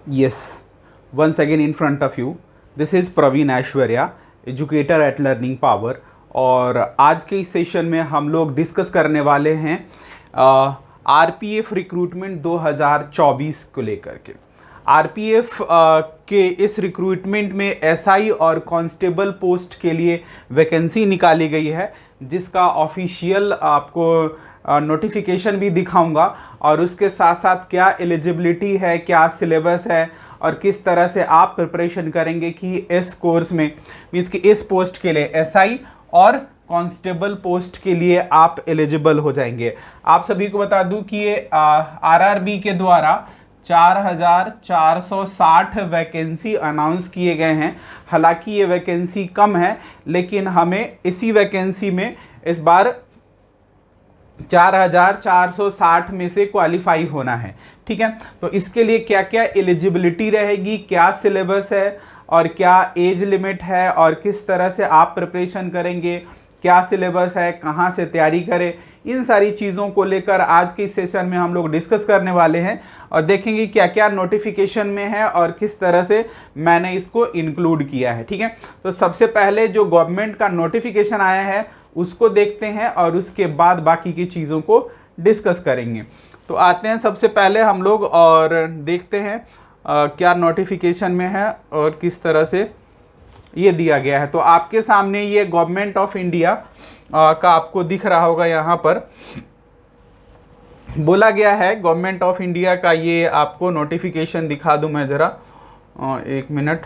Yes, once again in front of you, this is Praveen Aishwarya, educator at learning power. और आज के इस session में हम लोग डिस्कस करने वाले हैं आरपीएफ रिक्रूटमेंट 2024 को लेकर के। आरपीएफ के इस रिक्रूटमेंट में एसआई और कांस्टेबल पोस्ट के लिए वैकेंसी निकाली गई है, जिसका ऑफिशियल आपको नोटिफिकेशन भी दिखाऊंगा, और उसके साथ साथ क्या एलिजिबिलिटी है, क्या सिलेबस है और किस तरह से आप प्रिपरेशन करेंगे कि इस कोर्स में मीन्स कि इस पोस्ट के लिए एसआई और कांस्टेबल पोस्ट के लिए आप एलिजिबल हो जाएंगे। आप सभी को बता दूं कि ये आरआरबी के द्वारा 4460 वैकेंसी अनाउंस किए गए हैं। हालांकि ये वैकेंसी कम है, लेकिन हमें इसी वैकेंसी में इस बार 4460 में से क्वालिफाई होना है। ठीक है, तो इसके लिए क्या क्या एलिजिबिलिटी रहेगी, क्या सिलेबस है और क्या एज लिमिट है और किस तरह से आप प्रिपरेशन करेंगे, क्या सिलेबस है, कहाँ से तैयारी करें, इन सारी चीज़ों को लेकर आज के इस सेशन में हम लोग डिस्कस करने वाले हैं और देखेंगे क्या क्या नोटिफिकेशन में है और किस तरह से मैंने इसको इंक्लूड किया है। ठीक है, तो सबसे पहले जो गवर्नमेंट का नोटिफिकेशन आया है उसको देखते हैं और उसके बाद बाकी की चीज़ों को डिस्कस करेंगे। तो आते हैं सबसे पहले हम लोग और देखते हैं क्या नोटिफिकेशन में है और किस तरह से ये दिया गया है। तो आपके सामने ये गवर्नमेंट ऑफ इंडिया का आपको दिख रहा होगा, यहाँ पर बोला गया है गवर्नमेंट ऑफ इंडिया का। ये आपको नोटिफिकेशन दिखा दूं मैं ज़रा, एक मिनट।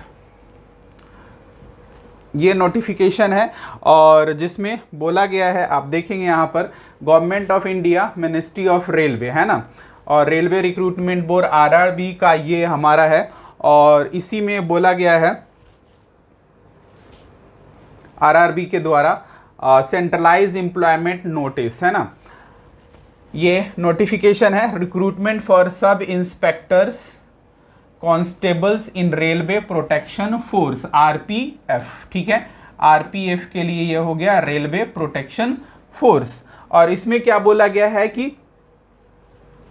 ये नोटिफिकेशन है और जिसमें बोला गया है, आप देखेंगे यहाँ पर government of India, ministry of railway है ना, और रेलवे रिक्रूटमेंट बोर्ड आरआरबी का ये हमारा है। और इसी में बोला गया है आरआरबी के द्वारा सेंट्रलाइज एम्प्लॉयमेंट नोटिस है ना, ये नोटिफिकेशन है रिक्रूटमेंट फॉर सब इंस्पेक्टर्स कॉन्स्टेबल्स इन रेलवे प्रोटेक्शन फोर्स आरपीएफ। ठीक है, आरपीएफ के लिए ये हो गया रेलवे प्रोटेक्शन फोर्स। और इसमें क्या बोला गया है कि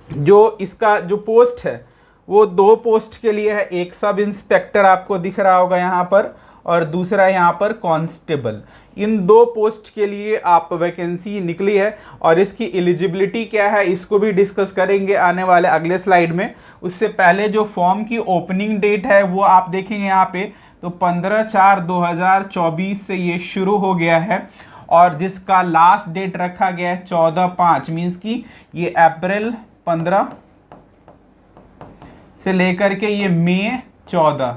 जो इसका जो पोस्ट है वो दो पोस्ट के लिए है, एक सब इंस्पेक्टर आपको दिख रहा होगा यहाँ पर और दूसरा यहाँ पर कांस्टेबल। इन दो पोस्ट के लिए आप वैकेंसी निकली है और इसकी एलिजिबिलिटी क्या है इसको भी डिस्कस करेंगे आने वाले अगले स्लाइड में। उससे पहले जो फॉर्म की ओपनिंग डेट है वो आप देखेंगे यहाँ पे, तो 15/4/2024 से ये शुरू हो गया है और जिसका लास्ट डेट रखा गया है 14/5, मीन्स कि ये अप्रैल 15 से लेकर के ये मई 14,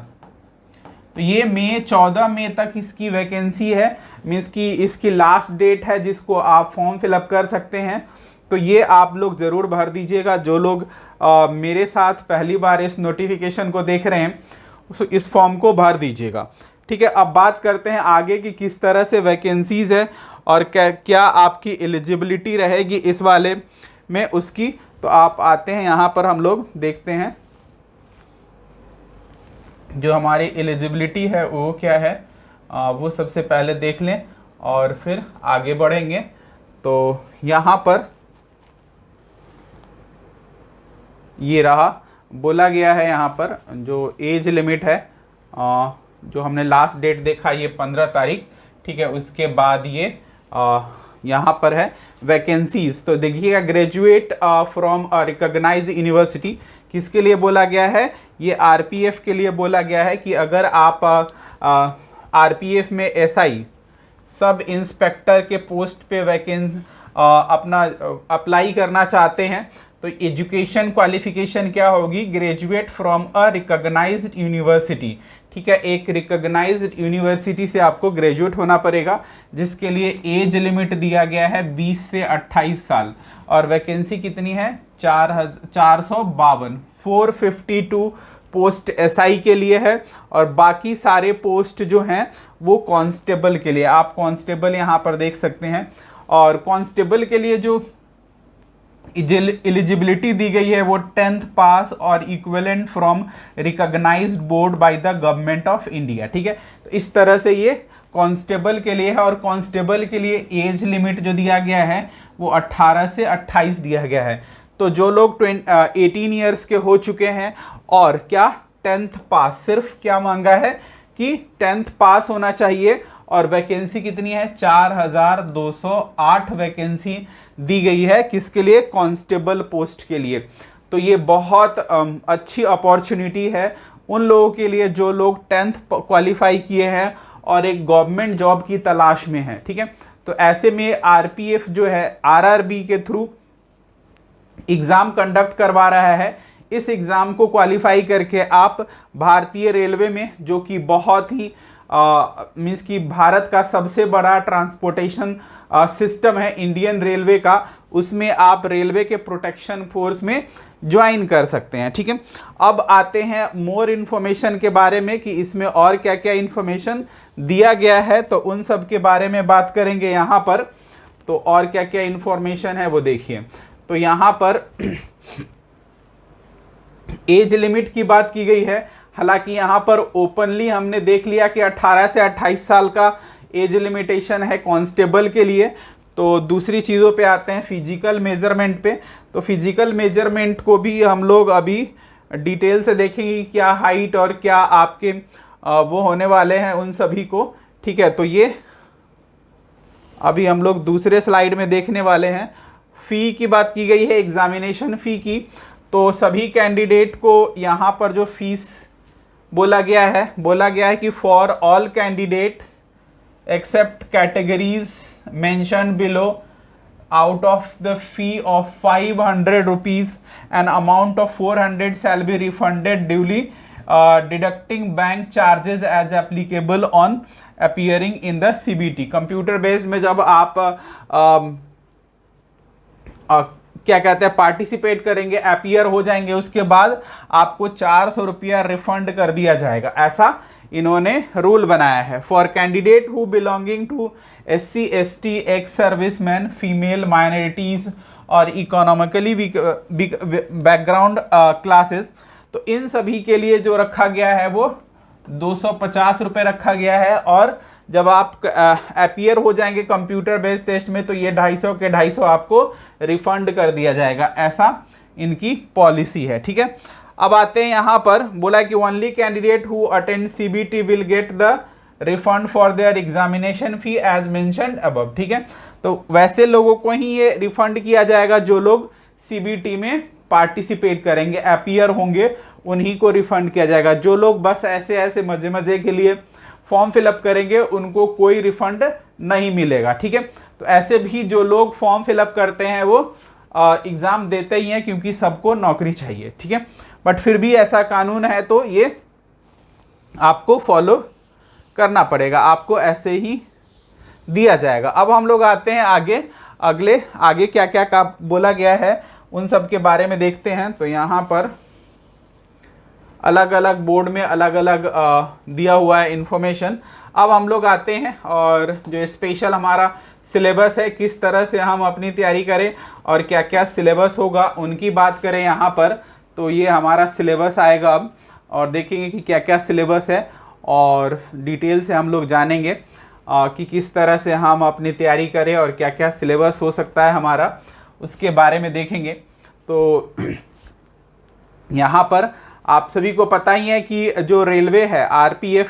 तो ये मई 14 मई तक इसकी वैकेंसी है, मीन्स कि इसकी लास्ट डेट है जिसको आप फॉर्म फिलअप कर सकते हैं। तो ये आप लोग ज़रूर भर दीजिएगा। जो लोग मेरे साथ पहली बार इस नोटिफिकेशन को देख रहे हैं इस फॉर्म को भर दीजिएगा। ठीक है, अब बात करते हैं आगे कि किस तरह से वैकेंसीज़ है और क्या आपकी एलिजिबिलिटी रहेगी इस वाले में उसकी। तो आप आते हैं यहाँ पर, हम लोग देखते हैं जो हमारी एलिजिबिलिटी है वो क्या है, वो सबसे पहले देख लें और फिर आगे बढ़ेंगे। तो यहाँ पर ये रहा, बोला गया है यहाँ पर जो एज लिमिट है, जो हमने लास्ट डेट देखा ये 15 तारीख। ठीक है, उसके बाद ये यहाँ पर है वैकेंसीज। तो देखिएगा, ग्रेजुएट फ्रॉम रिकॉग्नाइज यूनिवर्सिटी किसके लिए बोला गया है, ये आरपीएफ के लिए बोला गया है कि अगर आप आरपीएफ में एसआई सब इंस्पेक्टर के पोस्ट पे अपना अप्लाई करना चाहते हैं तो एजुकेशन क्वालिफिकेशन क्या होगी, graduate from a recognised university. ठीक है, एक रिकॉग्नाइज्ड यूनिवर्सिटी से आपको ग्रेजुएट होना पड़ेगा, जिसके लिए एज लिमिट दिया गया है 20 से 28 साल और वैकेंसी कितनी है 452, 452 पोस्ट एसआई के लिए है और बाकी सारे पोस्ट जो हैं वो कांस्टेबल के लिए। आप कांस्टेबल यहाँ पर देख सकते हैं और कांस्टेबल के लिए जो एलिजिबिलिटी दी गई है वो 10th पास और equivalent from recognised board by the government of India. ठीक है, तो इस तरह से ये कांस्टेबल के लिए है और कांस्टेबल के लिए एज लिमिट जो दिया गया है वो 18 से 28 दिया गया है। तो जो लोग 18 ईयर्स के हो चुके हैं और क्या 10th पास, सिर्फ क्या मांगा है कि 10th पास होना चाहिए। और वैकेंसी कितनी है, 4208 वैकेंसी दी गई है, किसके लिए, कांस्टेबल पोस्ट के लिए। तो ये बहुत अच्छी अपॉर्चुनिटी है उन लोगों के लिए जो लोग 10th क्वालिफाई किए हैं और एक गवर्नमेंट जॉब की तलाश में है, ठीक है। तो ऐसे में आरपीएफ जो है आरआरबी के थ्रू एग्जाम कंडक्ट करवा रहा है। इस एग्जाम को क्वालिफाई करके आप भारतीय रेलवे में, जो कि बहुत ही मीन्स कि भारत का सबसे बड़ा ट्रांसपोर्टेशन सिस्टम है इंडियन रेलवे का, उसमें आप रेलवे के प्रोटेक्शन फोर्स में ज्वाइन कर सकते हैं, ठीक है। अब आते हैं मोर इन्फॉर्मेशन के बारे में कि इसमें और क्या क्या इन्फॉर्मेशन दिया गया है, तो उन सब के बारे में बात करेंगे यहाँ पर। तो और क्या क्या इन्फॉर्मेशन है वो देखिए। तो यहाँ पर एज लिमिट की बात की गई है। हालांकि यहाँ पर ओपनली हमने देख लिया कि 18 से 28 साल का एज लिमिटेशन है कांस्टेबल के लिए। तो दूसरी चीज़ों पे आते हैं, फिजिकल मेजरमेंट पे। तो फिजिकल मेजरमेंट को भी हम लोग अभी डिटेल से देखेंगे, क्या हाइट और क्या आपके वो होने वाले हैं उन सभी को, ठीक है। तो ये अभी हम लोग दूसरे स्लाइड में देखने वाले हैं। फ़ी की बात की गई है, एग्जामिनेशन फ़ी की। तो सभी कैंडिडेट को यहाँ पर जो फीस बोला गया है कि for all candidates except categories mention below, out of the fee of 500 rupees, an amount of 400 shall be refunded duly, deducting bank charges as applicable on appearing in the CBT। Computer based में जब आप क्या कहते हैं participate करेंगे, appear हो जाएंगे, उसके बाद आपको 400 रुपया रिफंड कर दिया जाएगा, ऐसा इन्होंने रूल बनाया है। For candidate who belonging to SC ST, ex serviceman, female minorities और इकोनॉमिकली बैकग्राउंड क्लासेस, तो इन सभी के लिए जो रखा गया है वो 250 रुपये रखा गया है। और जब आप अपीयर हो जाएंगे कंप्यूटर बेस्ड टेस्ट में तो ये 250 के 250 आपको रिफंड कर दिया जाएगा, ऐसा इनकी पॉलिसी है, ठीक है। अब आते हैं यहाँ पर, बोला कि only candidate who attend CBT will get the refund for their examination fee as mentioned above, ठीक है। तो वैसे लोगों को ही ये रिफंड किया जाएगा जो लोग CBT में पार्टिसिपेट करेंगे, अपीयर होंगे, उन्हीं को रिफंड किया जाएगा। जो लोग बस ऐसे ऐसे मजे मजे के लिए फॉर्म फिलअप करेंगे उनको कोई रिफंड नहीं मिलेगा, ठीक है। तो ऐसे भी जो लोग फॉर्म फिलअप करते हैं वो एग्ज़ाम देते ही हैं, क्योंकि सबको नौकरी चाहिए, ठीक है। बट फिर भी ऐसा कानून है तो ये आपको फॉलो करना पड़ेगा, आपको ऐसे ही दिया जाएगा। अब हम लोग आते हैं आगे क्या क्या का बोला गया है उन सब के बारे में देखते हैं। तो यहाँ पर अलग अलग बोर्ड में अलग अलग दिया हुआ है इन्फॉर्मेशन। अब हम लोग आते हैं और जो स्पेशल हमारा सिलेबस है, किस तरह से हम अपनी तैयारी करें और क्या क्या सिलेबस होगा उनकी बात करें यहाँ पर। तो ये हमारा सिलेबस आएगा अब, और देखेंगे कि क्या क्या सिलेबस है और डिटेल से हम लोग जानेंगे कि किस तरह से हम अपनी तैयारी करें और क्या क्या सिलेबस हो सकता है हमारा, उसके बारे में देखेंगे। तो यहाँ पर आप सभी को पता ही है कि जो रेलवे है आरपीएफ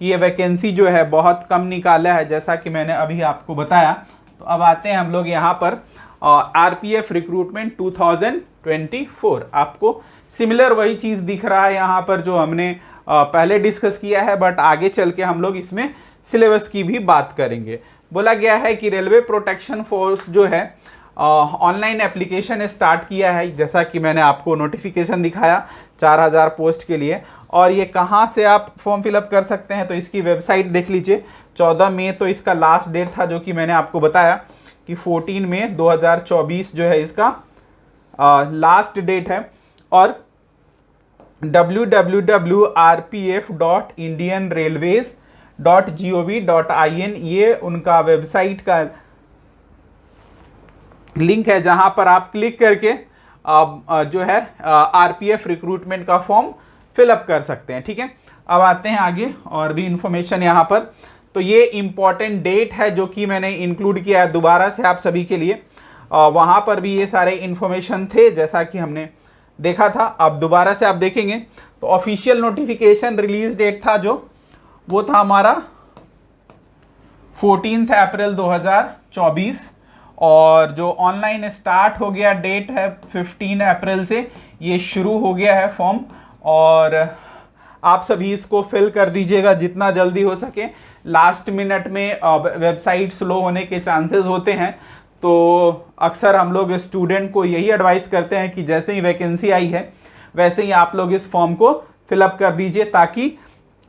की ये वैकेंसी जो है बहुत कम निकाला है, जैसा कि मैंने अभी आपको बताया। तो अब आते हैं हम लोग यहाँ पर आरपीएफ रिक्रूटमेंट 2024। आपको सिमिलर वही चीज़ दिख रहा है यहाँ पर जो हमने पहले डिस्कस किया है, बट आगे चल के हम लोग इसमें सिलेबस की भी बात करेंगे। बोला गया है कि रेलवे प्रोटेक्शन फोर्स जो है ऑनलाइन एप्लीकेशन स्टार्ट किया है, जैसा कि मैंने आपको नोटिफिकेशन दिखाया 4000 पोस्ट के लिए। और ये कहाँ से आप फॉर्म फिलअप कर सकते हैं, तो इसकी वेबसाइट देख लीजिए। 14 मई तो इसका लास्ट डेट था, जो कि मैंने आपको बताया कि 14 मई 2024 जो है इसका लास्ट डेट है। और www.rpf.indianrailways.gov.in ये उनका वेबसाइट का लिंक है, जहां पर आप क्लिक करके जो है आरपीएफ रिक्रूटमेंट का फॉर्म फिलअप कर सकते हैं, ठीक है। अब आते हैं आगे और भी इंफॉर्मेशन यहाँ पर। तो ये इम्पॉर्टेंट डेट है जो कि मैंने इंक्लूड किया है दोबारा से आप सभी के लिए। वहाँ पर भी ये सारे इंफॉर्मेशन थे जैसा कि हमने देखा था, अब दोबारा से आप देखेंगे तो ऑफिशियल नोटिफिकेशन रिलीज डेट था जो, वो था हमारा 14 अप्रैल 2024, और जो ऑनलाइन स्टार्ट हो गया डेट है 15 अप्रैल से ये शुरू हो गया है फॉर्म। और आप सभी इसको फिल कर दीजिएगा जितना जल्दी हो सके। लास्ट मिनट में वेबसाइट स्लो होने के चांसेस होते हैं, तो अक्सर हम लोग स्टूडेंट को यही एडवाइस करते हैं कि जैसे ही वैकेंसी आई है वैसे ही आप लोग इस फॉर्म को फिलअप कर दीजिए, ताकि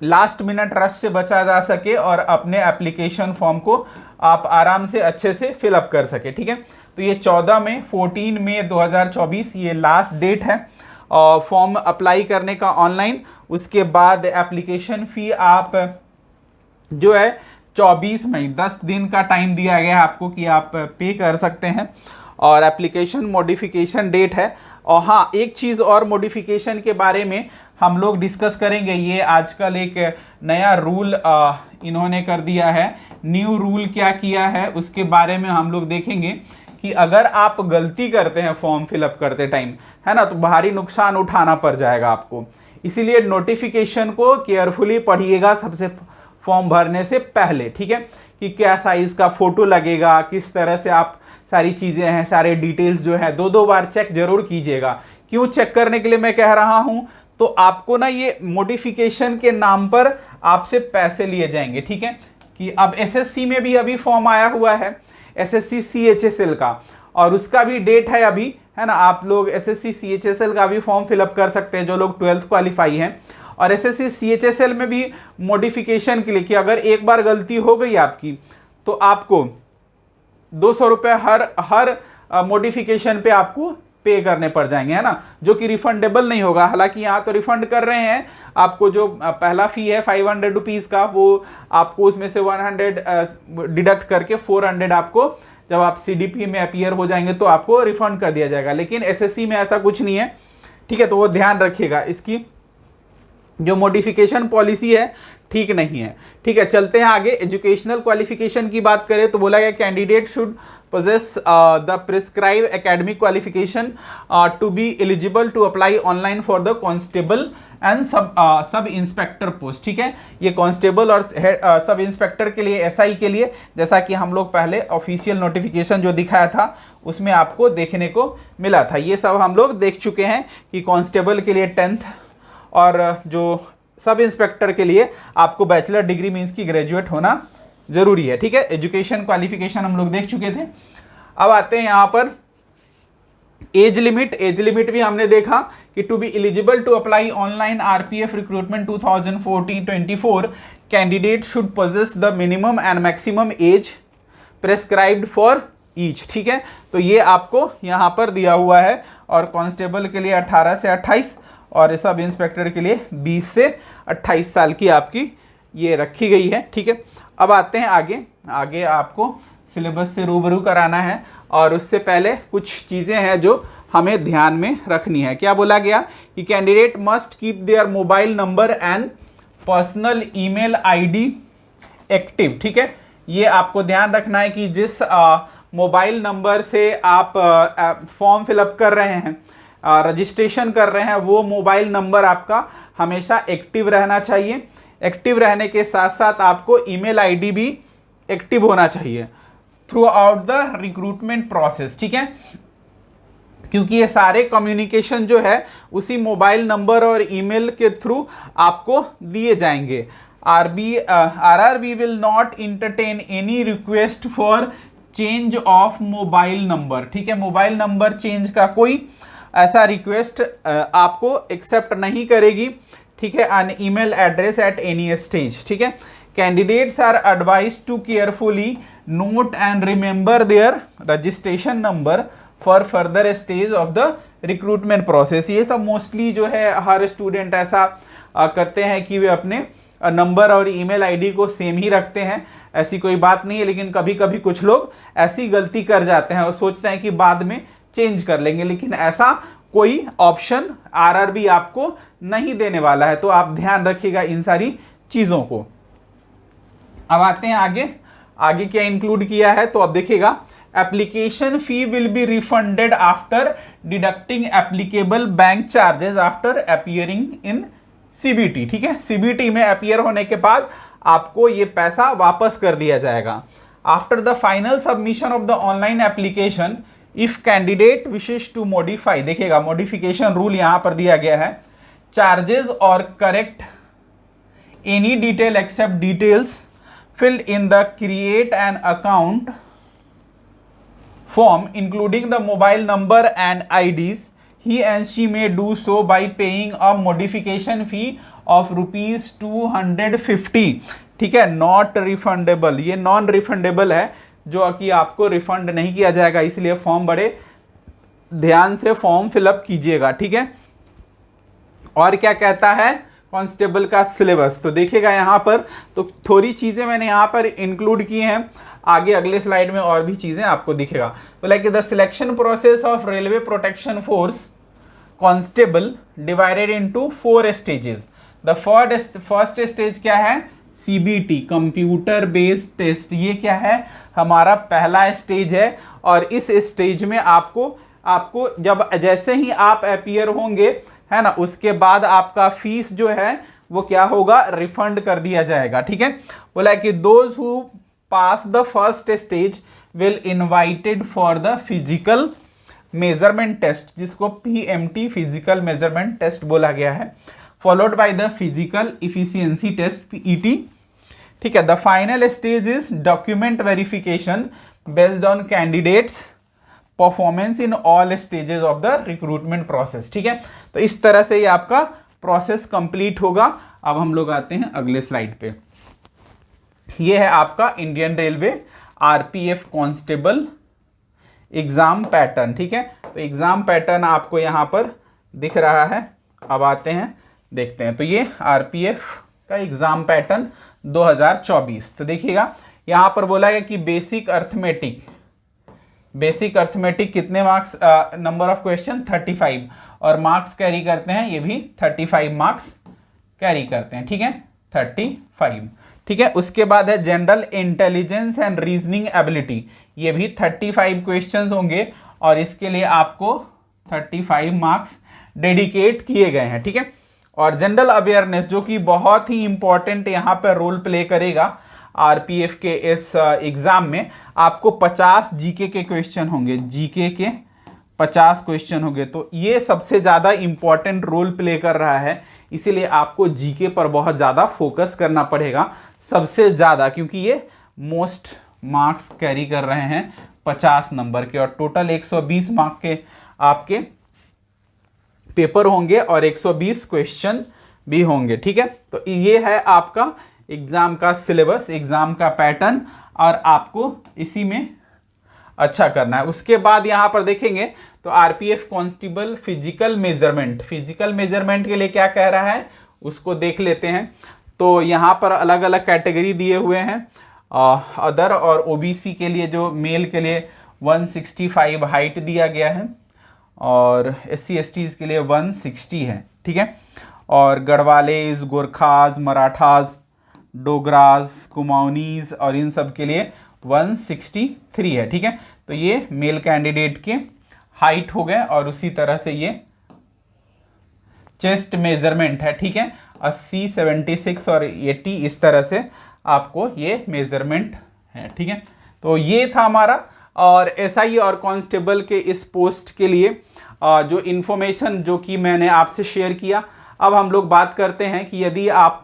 लास्ट मिनट रश से बचा जा सके और अपने एप्लीकेशन फॉर्म को आप आराम से अच्छे से फिलअप कर सके। ठीक है, तो ये 14 मई 2024 ये लास्ट डेट है फॉर्म अप्लाई करने का ऑनलाइन। उसके बाद एप्लीकेशन फ़ी आप जो है 24 मई 10 दिन का टाइम दिया गया है आपको कि आप पे कर सकते हैं, और एप्लीकेशन मॉडिफिकेशन डेट है। और हाँ, एक चीज़ और मॉडिफिकेशन के बारे में हम लोग डिस्कस करेंगे। ये आजकल एक नया रूल इन्होंने कर दिया है, न्यू रूल क्या किया है उसके बारे में हम लोग देखेंगे कि अगर आप गलती करते हैं फॉर्म फिलअप करते टाइम, है ना, तो भारी नुकसान उठाना पड़ जाएगा आपको। इसीलिए नोटिफिकेशन को केयरफुली पढ़िएगा सबसे फॉर्म भरने से पहले। ठीक है, कि क्या साइज़ का फ़ोटो लगेगा, किस तरह से आप सारी चीज़ें हैं, सारे डिटेल्स जो है 2-2 बार चेक जरूर कीजिएगा। क्यों चेक करने के लिए मैं कह रहा हूँ, तो आपको ना ये मॉडिफिकेशन के नाम पर आपसे पैसे लिए जाएंगे। ठीक है, कि अब एसएससी में भी अभी फॉर्म आया हुआ है, एसएससी सीएचएसएल का, और उसका भी डेट है अभी, है ना। आप लोग एसएससी सीएचएसएल का भी फॉर्म फिलअप कर सकते हैं जो लोग 12th क्वालिफाई हैं। और एसएससी सीएचएसएल में भी मॉडिफिकेशन के लिए कि अगर एक बार गलती हो गई आपकी तो आपको 200 रुपये हर मॉडिफिकेशन पे आपको पे करने पड़ जाएंगे, है ना, जो कि रिफंडेबल नहीं होगा। हालांकि यहाँ तो रिफंड कर रहे हैं आपको, जो पहला फ़ी है 500 रुपीज़ का, वो आपको उसमें से 100 डिडक्ट करके 400 आपको जब आप सीडीपी में अपीयर हो जाएंगे तो आपको रिफंड कर दिया जाएगा। लेकिन एसएससी में ऐसा कुछ नहीं है। ठीक है, तो वो ध्यान रखिएगा, इसकी जो मॉडिफिकेशन पॉलिसी है ठीक नहीं है। ठीक है, चलते हैं आगे। एजुकेशनल क्वालिफिकेशन की बात करें तो बोला गया candidate should possess the prescribed academic qualification to be eligible to apply online for the constable and sub inspector post. ठीक है, ये कांस्टेबल और सब इंस्पेक्टर के लिए, एसआई के लिए, जैसा कि हम लोग पहले ऑफिशियल नोटिफिकेशन जो दिखाया था उसमें आपको देखने को मिला था, ये सब हम लोग देख चुके हैं कि कांस्टेबल के लिए 10th और जो सब इंस्पेक्टर के लिए आपको बैचलर डिग्री मीन्स की ग्रेजुएट होना जरूरी है। ठीक है, एजुकेशन क्वालिफिकेशन हम लोग देख चुके थे। अब आते हैं यहाँ पर एज लिमिट भी हमने देखा कि to be eligible to apply online RPF recruitment 2014-24 candidate should possess the minimum and maximum age prescribed for each. ठीक है, तो ये आपको यहाँ पर दिया हुआ है, और कांस्टेबल के लिए 18 से 28 और सब इंस्पेक्टर के लिए 20 से 28 साल की आपकी ये रखी गई है। ठीक है, अब आते हैं आगे आपको सिलेबस से रूबरू कराना है, और उससे पहले कुछ चीज़ें हैं जो हमें ध्यान में रखनी है। क्या बोला गया कि candidate must keep their mobile number and personal email ID active. ठीक है, ये आपको ध्यान रखना है कि जिस मोबाइल नंबर से आप फॉर्म फिलअप कर रहे हैं, रजिस्ट्रेशन कर रहे हैं, वो मोबाइल नंबर आपका हमेशा एक्टिव रहना चाहिए। एक्टिव रहने के साथ साथ आपको ईमेल आईडी भी एक्टिव होना चाहिए through out the recruitment process. ठीक है, क्योंकि ये सारे कम्युनिकेशन जो है उसी मोबाइल नंबर और ईमेल के थ्रू आपको दिए जाएंगे। RRB will not entertain any request for change of mobile number. ठीक है, मोबाइल नंबर चेंज का कोई ऐसा रिक्वेस्ट आपको एक्सेप्ट नहीं करेगी। ठीक है, an email address at any stage. ठीक है, candidates are advised to carefully note and remember their registration number for further stage of the recruitment process. ये सब मोस्टली जो है हर स्टूडेंट ऐसा करते हैं कि वे अपने नंबर और ईमेल आईडी को सेम ही रखते हैं, ऐसी कोई बात नहीं है। लेकिन कभी कभी कुछ लोग ऐसी गलती कर जाते हैं और सोचते हैं कि बाद में चेंज कर लेंगे, लेकिन ऐसा कोई ऑप्शन आरआरबी आपको नहीं देने वाला है, तो आप ध्यान रखिएगा इन सारी चीज़ों को। अब आते हैं आगे क्या इंक्लूड किया है, तो अब देखिएगा application fee will be refunded after deducting applicable bank charges after appearing in CBT, ठीक है। सीबीटी में अपीयर होने के बाद आपको ये पैसा वापस कर दिया जाएगा। After the final submission of the online application if candidate wishes to modify, देखिएगा मॉडिफिकेशन रूल यहां पर दिया गया है, चार्जेस और correct any detail except details filled in the create an account form including the mobile number and IDs, he and she may do so by paying a modification fee of rupees 250, ठीक है। Not refundable, ये non refundable है, जो कि आपको refund नहीं किया जाएगा, इसलिए फॉर्म बड़े ध्यान से फॉर्म फिलअप कीजिएगा, ठीक है। और क्या कहता है कांस्टेबल का सिलेबस, तो देखिएगा यहाँ पर तो थोड़ी चीज़ें मैंने यहाँ पर इंक्लूड की हैं, आगे अगले स्लाइड में और भी चीज़ें आपको दिखेगा। तो like the selection process of railway protection force constable divided into 4 stages. The first stage क्या है, सीबीटी, कंप्यूटर बेस्ड टेस्ट, ये क्या है हमारा पहला स्टेज है। और इस स्टेज में आपको जब जैसे ही आप अपीयर होंगे, है ना, उसके बाद आपका फीस जो है वो क्या होगा, रिफंड कर दिया जाएगा, ठीक है। बोला कि those who pass the first stage will invited for the physical measurement test, जिसको पीएमटी फिजिकल मेजरमेंट टेस्ट बोला गया है, followed by the physical efficiency test PET, ठीक है। The final stage is document verification based on candidates performance in all stages of the recruitment process, ठीक है। तो इस तरह से ये आपका प्रोसेस कंप्लीट होगा। अब हम लोग आते हैं अगले स्लाइड पे। ये है आपका Indian railway RPF constable exam pattern, ठीक है। तो एग्जाम पैटर्न आपको यहाँ पर दिख रहा है। अब आते हैं देखते हैं, तो ये आरपीएफ का एग्जाम पैटर्न 2024। तो देखिएगा यहाँ पर बोला गया कि बेसिक अर्थमेटिक कितने मार्क्स, नंबर ऑफ क्वेश्चन 35, और मार्क्स कैरी करते हैं, ये भी 35 मार्क्स कैरी करते हैं, ठीक है, 35, ठीक है। उसके बाद है general intelligence and reasoning ability, ये भी 35 क्वेश्चंस होंगे, और इसके लिए आपको 35 मार्क्स डेडिकेट किए गए हैं, ठीक है। और जनरल अवेयरनेस, जो कि बहुत ही इंपॉर्टेंट यहाँ पर रोल प्ले करेगा आरपीएफ के इस एग्जाम में, आपको 50 जीके के क्वेश्चन होंगे, जीके के 50 क्वेश्चन होंगे। तो ये सबसे ज़्यादा इंपॉर्टेंट रोल प्ले कर रहा है, इसीलिए आपको जीके पर बहुत ज़्यादा फोकस करना पड़ेगा, सबसे ज़्यादा, क्योंकि ये मोस्ट मार्क्स कैरी कर रहे हैं 50 नंबर के, और टोटल 120 मार्क के आपके पेपर होंगे और 120 क्वेश्चन भी होंगे, ठीक है। तो ये है आपका एग्जाम का सिलेबस, एग्जाम का पैटर्न, और आपको इसी में अच्छा करना है। उसके बाद यहाँ पर देखेंगे तो आरपीएफ कांस्टेबल फिजिकल मेजरमेंट के लिए क्या कह रहा है उसको देख लेते हैं। तो यहाँ पर अलग अलग कैटेगरी दिए हुए हैं, अदर और ओबीसी के लिए, जो मेल के लिए 165 हाइट दिया गया है, और एससी एसटीज के लिए 160 है, ठीक है। और गढ़वालेज, गोरखाज, मराठाज, डोगराज, कुमाऊनीज और इन सब के लिए 163 है, ठीक है। तो ये मेल कैंडिडेट के हाइट हो गए, और उसी तरह से ये चेस्ट मेजरमेंट है, ठीक है, 80, 76 और 80, इस तरह से आपको ये मेजरमेंट है, ठीक है। तो ये था हमारा और एसआई और कांस्टेबल के इस पोस्ट के लिए जो इन्फॉर्मेशन जो कि मैंने आपसे शेयर किया। अब हम लोग बात करते हैं कि यदि आप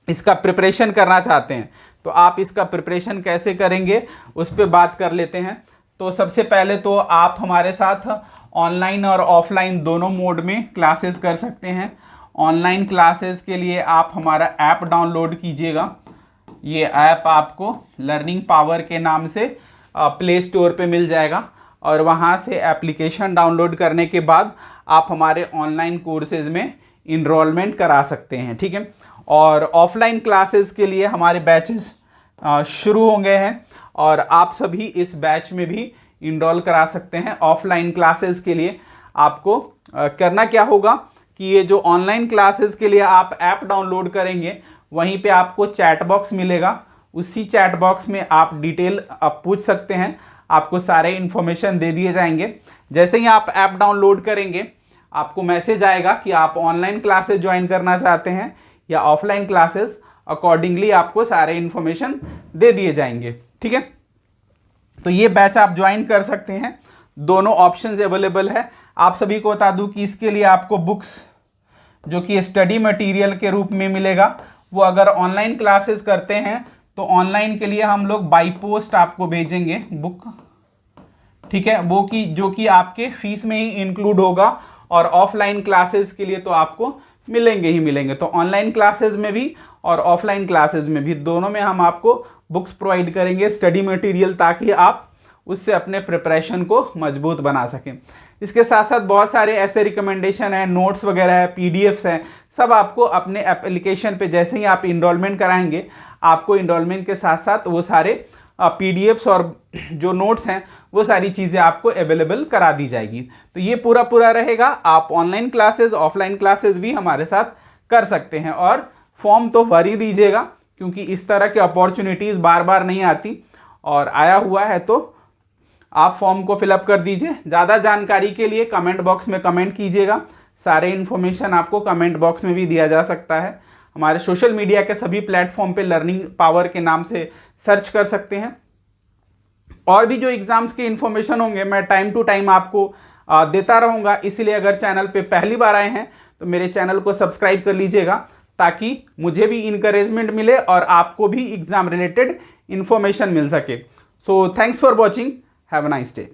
इसका प्रिपरेशन करना चाहते हैं तो आप इसका प्रिपरेशन कैसे करेंगे उस पर बात कर लेते हैं। तो सबसे पहले तो आप हमारे साथ ऑनलाइन और ऑफलाइन दोनों मोड में क्लासेस कर सकते हैं। ऑनलाइन क्लासेस के लिए आप हमारा ऐप डाउनलोड कीजिएगा। ये ऐप आपको लर्निंग पावर के नाम से प्ले स्टोर पे मिल जाएगा, और वहाँ से एप्लीकेशन डाउनलोड करने के बाद आप हमारे ऑनलाइन कोर्सेज में इनरोलमेंट करा सकते हैं, ठीक है। और ऑफलाइन क्लासेस के लिए हमारे बैचेस शुरू हो गए हैं, और आप सभी इस बैच में भी इनरोल करा सकते हैं। ऑफलाइन क्लासेस के लिए आपको करना क्या होगा कि ये जो ऑनलाइन क्लासेस के लिए आप ऐप डाउनलोड करेंगे, वहीं पे आपको चैट बॉक्स मिलेगा। उसी चैट बॉक्स में आप डिटेल आप पूछ सकते हैं, आपको सारे इन्फॉर्मेशन दे दिए जाएंगे। जैसे ही आप ऐप डाउनलोड करेंगे, आपको मैसेज आएगा कि आप ऑनलाइन क्लासेस ज्वाइन करना चाहते हैं या ऑफलाइन क्लासेस, अकॉर्डिंगली आपको सारे इन्फॉर्मेशन दे दिए जाएंगे। ठीक है, तो ये बैच आप ज्वाइन कर सकते हैं, दोनों ऑप्शंस अवेलेबल है। आप सभी को बता दूं कि इसके लिए आपको बुक्स जो कि स्टडी मटेरियल के रूप में मिलेगा, वो अगर ऑनलाइन क्लासेस करते हैं तो ऑनलाइन के लिए हम लोग बाई पोस्ट आपको भेजेंगे बुक। ठीक है, वो कि जो कि आपके फीस में ही इंक्लूड होगा, और ऑफलाइन क्लासेस के लिए तो आपको मिलेंगे ही मिलेंगे। तो ऑनलाइन क्लासेस में भी और ऑफलाइन क्लासेस में भी दोनों में हम आपको बुक्स प्रोवाइड करेंगे, स्टडी मटेरियल, ताकि आप उससे अपने प्रिपरेशन को मजबूत बना सकें। इसके साथ साथ बहुत सारे ऐसे रिकमेंडेशन है, नोट्स वगैरह है, पीडीएफ्स हैं, सब आपको अपने एप्लीकेशन पे जैसे ही आप इनरोलमेंट कराएंगे, आपको इनरोलमेंट के साथ साथ वो सारे पीडीएफ्स और जो नोट्स हैं वो सारी चीज़ें आपको अवेलेबल करा दी जाएगी। तो ये पूरा रहेगा। आप ऑनलाइन क्लासेस, ऑफलाइन क्लासेस भी हमारे साथ कर सकते हैं, और फॉर्म तो भर ही दीजिएगा, क्योंकि इस तरह की अपॉर्चुनिटीज़ बार बार नहीं आती, और आया हुआ है तो आप फॉर्म को फिलअप कर दीजिए। ज़्यादा जानकारी के लिए कमेंट बॉक्स में कमेंट कीजिएगा, सारे इन्फॉर्मेशन आपको कमेंट बॉक्स में भी दिया जा सकता है। हमारे सोशल मीडिया के सभी प्लेटफॉर्म पे लर्निंग पावर के नाम से सर्च कर सकते हैं। और भी जो एग्जाम्स के इन्फॉर्मेशन होंगे मैं टाइम टू टाइम आपको देता रहूँगा, इसीलिए अगर चैनल पे पहली बार आए हैं तो मेरे चैनल को सब्सक्राइब कर लीजिएगा, ताकि मुझे भी इंकरेजमेंट मिले और आपको भी एग्जाम रिलेटेड इन्फॉर्मेशन मिल सके। So thanks for watching, have a nice day.